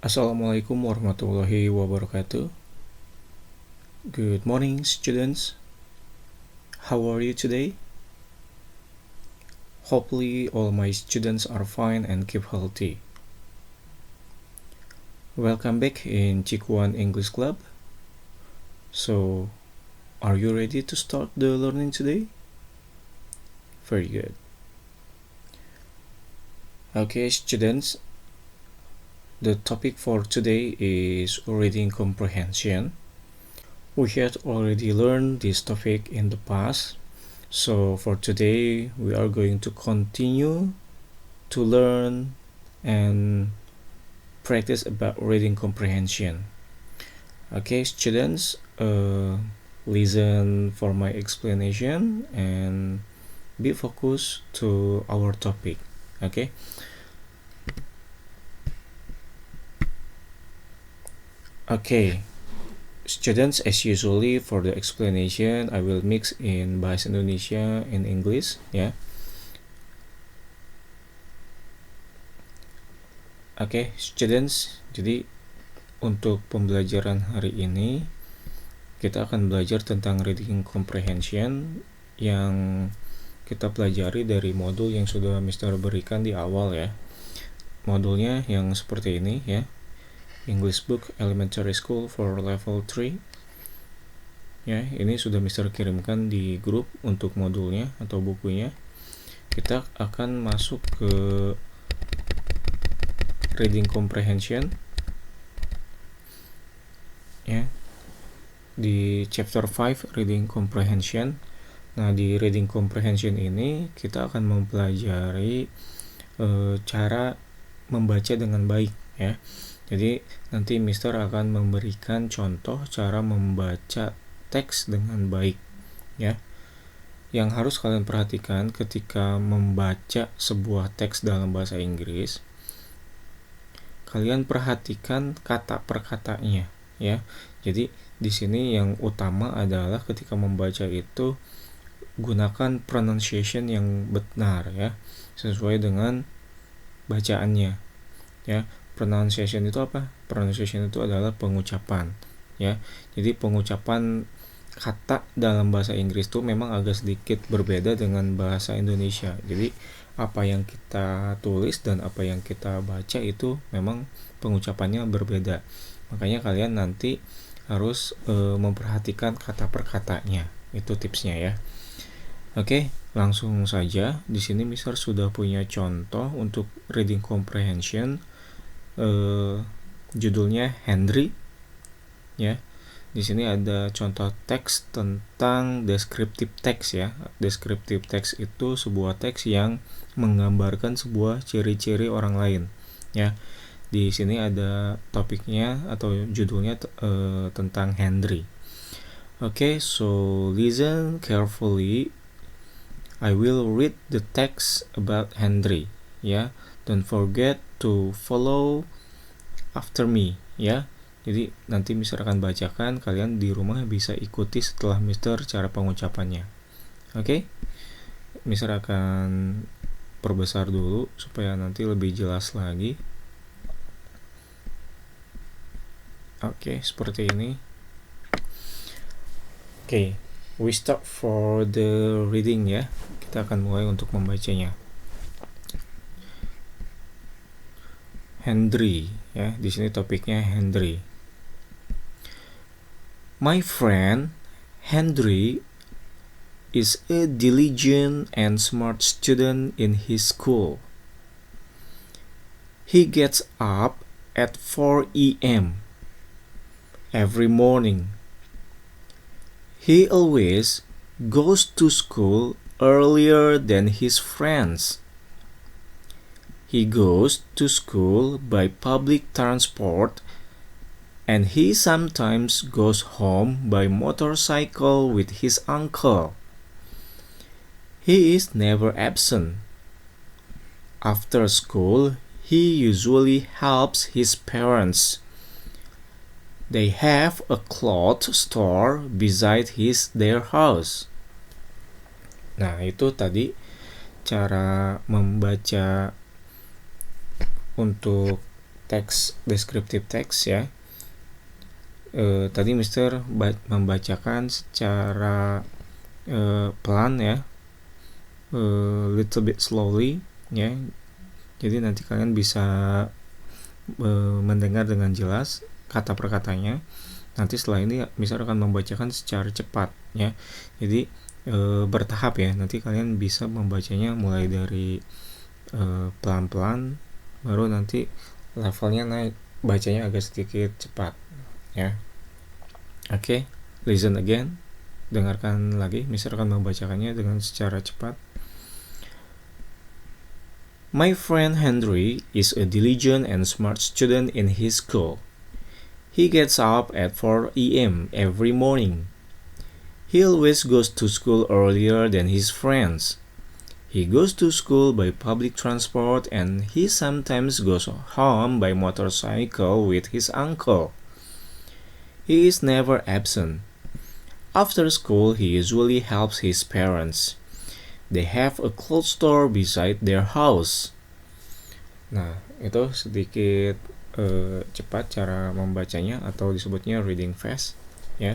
Assalamualaikum warahmatullahi wabarakatuh. Good morning, students. How are you today? Hopefully, all my students are fine and keep healthy. Welcome back in Chikuan English Club. So, are you ready to start the learning today? Very good. Okay, students. The topic for today is reading comprehension. We had already learned this topic in the past. So for today, we are going to continue to learn and practice about reading comprehension. Okay, students, listen for my explanation and be focused to our topic. Okay. Okay, students, as usually for the explanation, I will mix in Bahasa Indonesia and English, ya. Oke, students, jadi untuk pembelajaran hari ini kita akan belajar tentang reading comprehension yang kita pelajari dari modul yang sudah Mr. berikan di awal, ya. Modulnya yang seperti ini, ya. English Book Elementary School for Level 3. Ya, ini sudah Mr. kirimkan di grup untuk modulnya atau bukunya. Kita akan masuk ke reading comprehension. Ya. Di chapter 5 reading comprehension. Nah, di reading comprehension ini kita akan mempelajari cara membaca dengan baik, ya. Jadi nanti Mister akan memberikan contoh cara membaca teks dengan baik, ya. Yang harus kalian perhatikan ketika membaca sebuah teks dalam bahasa Inggris, kalian perhatikan kata per katanya, ya. Jadi di sini yang utama adalah ketika membaca itu gunakan pronunciation yang benar, ya, sesuai dengan bacaannya, ya. Pronunciation itu apa? Pronunciation itu adalah pengucapan, ya. Jadi pengucapan kata dalam bahasa Inggris itu memang agak sedikit berbeda dengan bahasa Indonesia. Jadi apa yang kita tulis dan apa yang kita baca itu memang pengucapannya berbeda. Makanya kalian nanti harus memperhatikan kata per katanya. Itu tipsnya, ya. Oke, langsung saja. Di sini Mister sudah punya contoh untuk reading comprehension. Judulnya Henry, ya. Di sini ada contoh teks tentang descriptive text, ya. Descriptive text itu sebuah teks yang menggambarkan sebuah ciri-ciri orang lain, ya. Di sini ada topiknya atau judulnya tentang Henry. Okay, so listen carefully. I will read the text about Henry, ya. Don't forget to follow after me, ya. Jadi nanti Mister akan bacakan, kalian di rumah bisa ikuti setelah Mister cara pengucapannya. Oke? Mister akan perbesar dulu supaya nanti lebih jelas lagi. Oke, seperti ini. Oke, we start for the reading, ya. Kita akan mulai untuk membacanya. Henry, ya. Di sini topiknya Henry. My friend Henry is a diligent and smart student in his school. He gets up at 4 a.m. every morning. He always goes to school earlier than his friends. He goes to school by public transport, and he sometimes goes home by motorcycle with his uncle. He is never absent. After school, he usually helps his parents. They have a cloth store beside their house. Nah, itu tadi cara membaca untuk descriptive text ya. Tadi Mister membacakan secara pelan ya, little bit slowly ya. Jadi nanti kalian bisa mendengar dengan jelas kata per katanya. Nanti setelah ini Mister akan membacakan secara cepat ya. Jadi bertahap ya. Nanti kalian bisa membacanya mulai dari pelan-pelan, baru nanti levelnya naik, bacanya agak sedikit cepat ya. Oke, listen again. Dengarkan lagi. Mister akan membacakannya dengan secara cepat. My friend Henry is a diligent and smart student in his school. He gets up at 4 a.m. every morning. He always goes to school earlier than his friends. He goes to school by public transport and he sometimes goes home by motorcycle with his uncle. He is never absent. After school, he usually helps his parents. They have a clothes store beside their house. Nah, itu sedikit cepat cara membacanya atau disebutnya reading fast ya.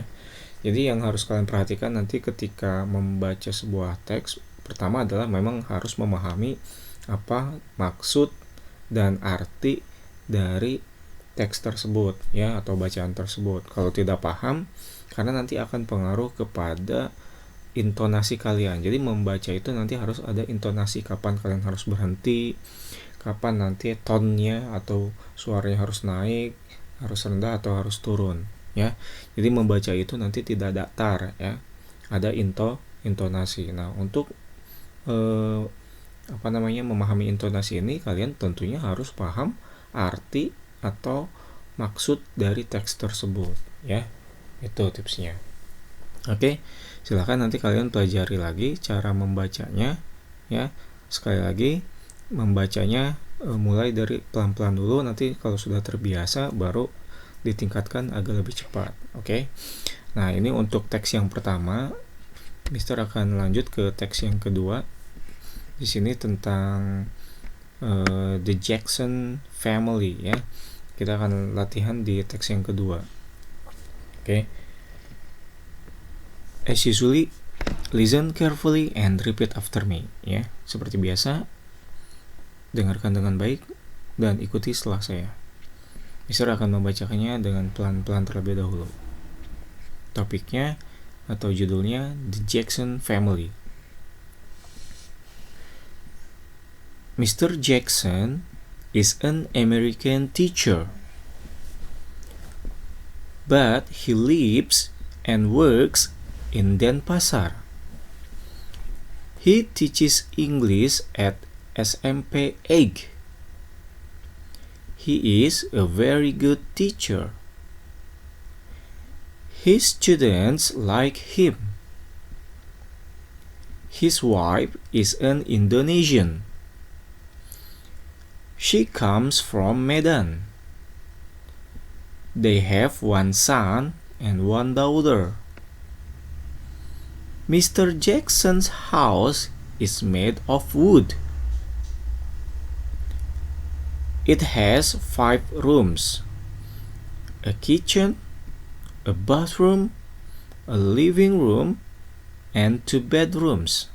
Jadi yang harus kalian perhatikan nanti ketika membaca sebuah teks, pertama adalah memang harus memahami apa maksud dan arti dari teks tersebut ya, atau bacaan tersebut. Kalau tidak paham, karena nanti akan pengaruh kepada intonasi kalian. Jadi membaca itu nanti harus ada intonasi, kapan kalian harus berhenti, kapan nanti tone-nya atau suaranya harus naik, harus rendah atau harus turun ya. Jadi membaca itu nanti tidak datar ya, ada intonasi. Nah, untuk memahami intonasi ini, kalian tentunya harus paham arti atau maksud dari teks tersebut ya. Itu tipsnya. Oke, silakan nanti kalian pelajari lagi cara membacanya ya. Sekali lagi, membacanya mulai dari pelan-pelan dulu, nanti kalau sudah terbiasa baru ditingkatkan agak lebih cepat. Oke. Nah, ini untuk teks yang pertama. Mister akan lanjut ke teks yang kedua. Di sini tentang the Jackson family ya. Kita akan latihan di teks yang kedua. Oke. As usually, listen carefully and repeat after me ya. Seperti biasa, dengarkan dengan baik dan ikuti setelah saya. Mister akan membacakannya dengan pelan-pelan terlebih dahulu. Topiknya atau judulnya The Jackson Family. Mr. Jackson is an American teacher, but he lives and works in Denpasar. He teaches English at SMP Egg. He is a very good teacher. His students like him. His wife is an Indonesian. She comes from Medan. They have one son and one daughter. Mr. Jackson's house is made of wood. It has 5 rooms, a kitchen, a bathroom, a living room, and 2 bedrooms.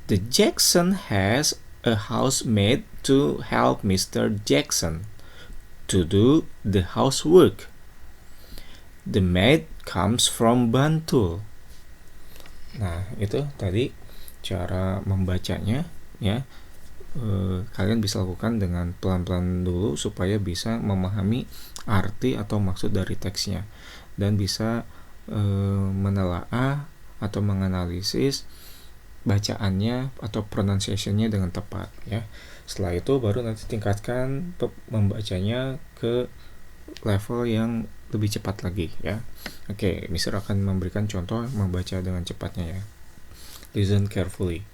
The Jackson has a housemaid to help Mr. Jackson to do the housework. The maid comes from Bantul. Nah, itu tadi cara membacanya ya. Kalian bisa lakukan dengan pelan-pelan dulu supaya bisa memahami arti atau maksud dari teksnya dan bisa menelaah atau menganalisis bacaannya atau pronunciation-nya dengan tepat ya. Setelah itu baru nanti tingkatkan membacanya ke level yang lebih cepat lagi ya. Oke, Mister akan memberikan contoh membaca dengan cepatnya ya. Listen carefully.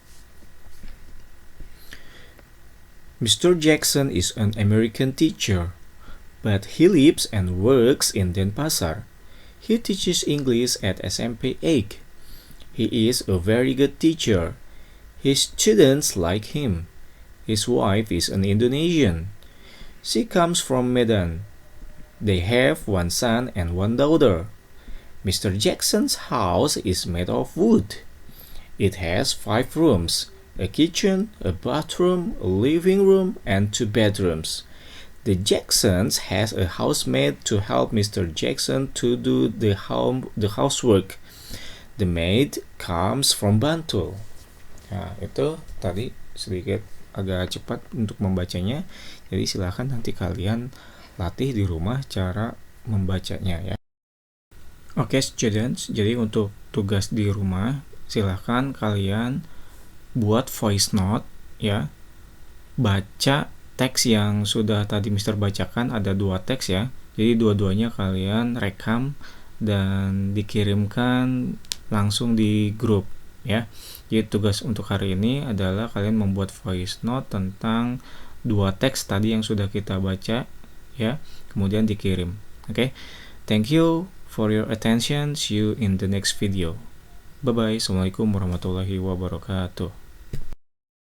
Mr. Jackson is an American teacher, but he lives and works in Denpasar. He teaches English at SMP Egg. He is a very good teacher. His students like him. His wife is an Indonesian. She comes from Medan. They have one son and one daughter. Mr. Jackson's house is made of wood. It has 5 rooms, a kitchen, a bathroom, a living room, and 2 bedrooms. The Jacksons has a housemaid to help Mr. Jackson to do the housework. The maid comes from Bantul. Nah, itu tadi sedikit agak cepat untuk membacanya. Jadi silahkan nanti kalian latih di rumah cara membacanya ya. Oke, students, jadi untuk tugas di rumah silahkan kalian buat voice note ya. Baca teks yang sudah tadi Mister bacakan, ada 2 teks ya. Jadi dua-duanya kalian rekam dan dikirimkan langsung di grup ya. Jadi tugas untuk hari ini adalah kalian membuat voice note tentang 2 teks tadi yang sudah kita baca ya, kemudian dikirim. Oke. Thank you for your attention. See you in the next video. Bye bye. Assalamualaikum warahmatullahi wabarakatuh.